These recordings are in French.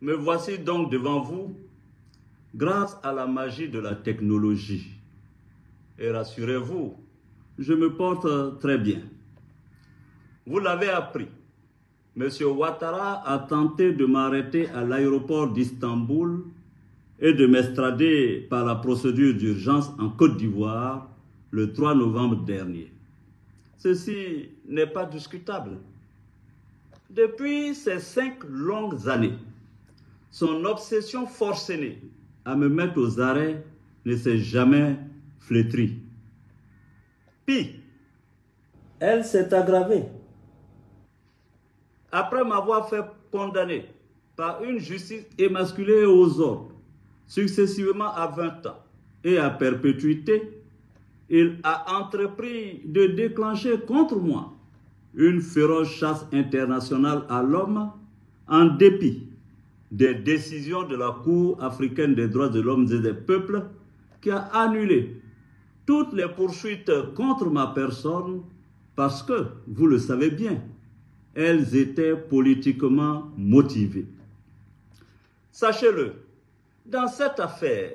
Me voici donc devant vous grâce à la magie de la technologie. Et rassurez-vous, je me porte très bien. Vous l'avez appris, M. Ouattara a tenté de m'arrêter à l'aéroport d'Istanbul et de m'extrader par la procédure d'urgence en Côte d'Ivoire le 3 novembre dernier. Ceci n'est pas discutable. Depuis ces 5 longues années, son obsession forcenée à me mettre aux arrêts ne s'est jamais flétrie. Pis, elle s'est aggravée. Après m'avoir fait condamner par une justice émasculée aux ordres, successivement à 20 ans et à perpétuité, il a entrepris de déclencher contre moi une féroce chasse internationale à l'homme en dépit des décisions de la Cour africaine des droits de l'homme et des peuples qui a annulé toutes les poursuites contre ma personne parce que, vous le savez bien, elles étaient politiquement motivées. Sachez-le, dans cette affaire,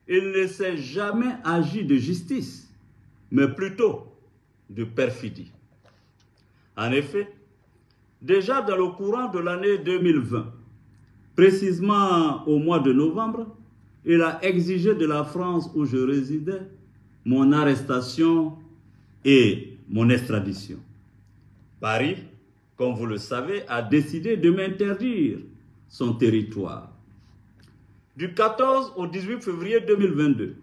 il ne s'est jamais agi de justice, mais plutôt de perfidie. En effet, déjà dans le courant de l'année 2020, précisément au mois de novembre, il a exigé de la France où je résidais mon arrestation et mon extradition. Paris, comme vous le savez, a décidé de m'interdire son territoire. Du 14 au 18 février 2022,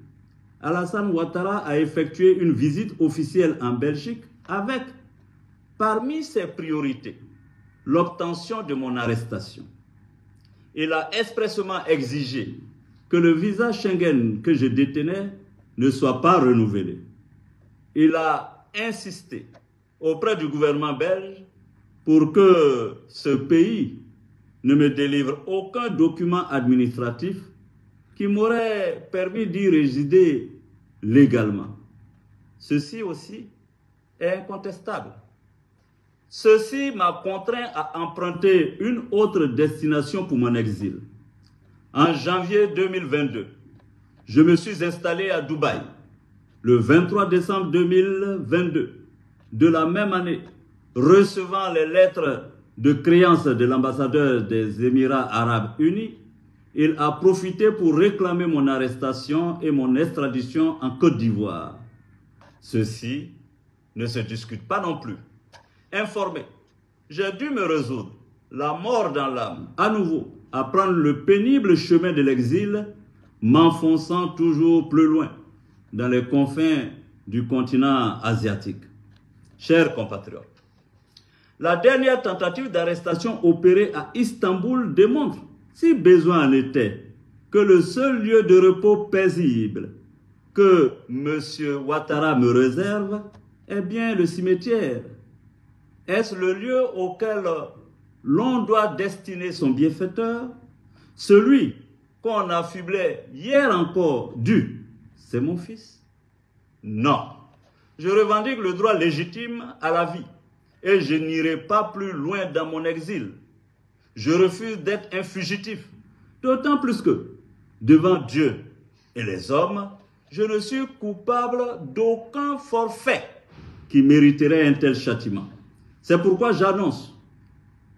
Alassane Ouattara a effectué une visite officielle en Belgique avec, parmi ses priorités, l'obtention de mon arrestation. Il a expressément exigé que le visa Schengen que je détenais ne soit pas renouvelé. Il a insisté auprès du gouvernement belge pour que ce pays ne me délivre aucun document administratif qui m'aurait permis d'y résider légalement. Ceci aussi est incontestable. Ceci m'a contraint à emprunter une autre destination pour mon exil. En janvier 2022, je me suis installé à Dubaï. Le 23 décembre 2022, de la même année, recevant les lettres de créance de l'ambassadeur des Émirats arabes unis, il a profité pour réclamer mon arrestation et mon extradition en Côte d'Ivoire. Ceci ne se discute pas non plus. Informé, j'ai dû me résoudre, la mort dans l'âme, à nouveau, à prendre le pénible chemin de l'exil, m'enfonçant toujours plus loin dans les confins du continent asiatique. Chers compatriotes, la dernière tentative d'arrestation opérée à Istanbul démontre, si besoin en était, que le seul lieu de repos paisible que M. Ouattara me réserve est bien le cimetière. Est-ce le lieu auquel l'on doit destiner son bienfaiteur? Celui qu'on affublait hier encore du « c'est mon fils ». Non, je revendique le droit légitime à la vie et je n'irai pas plus loin dans mon exil. Je refuse d'être un fugitif, d'autant plus que, devant Dieu et les hommes, je ne suis coupable d'aucun forfait qui mériterait un tel châtiment. C'est pourquoi j'annonce,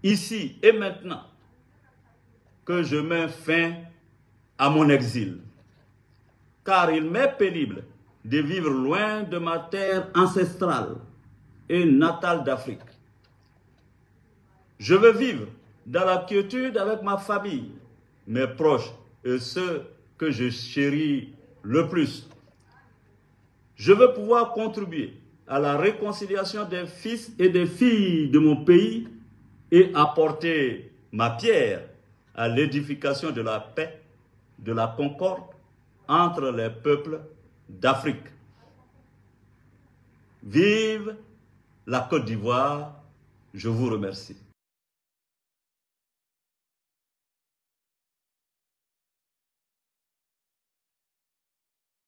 ici et maintenant, que je mets fin à mon exil. Car il m'est pénible de vivre loin de ma terre ancestrale et natale d'Afrique. Je veux vivre dans la quiétude avec ma famille, mes proches et ceux que je chéris le plus. Je veux pouvoir contribuer à la réconciliation des fils et des filles de mon pays et apporter ma pierre à l'édification de la paix, de la concorde entre les peuples d'Afrique. Vive la Côte d'Ivoire, je vous remercie.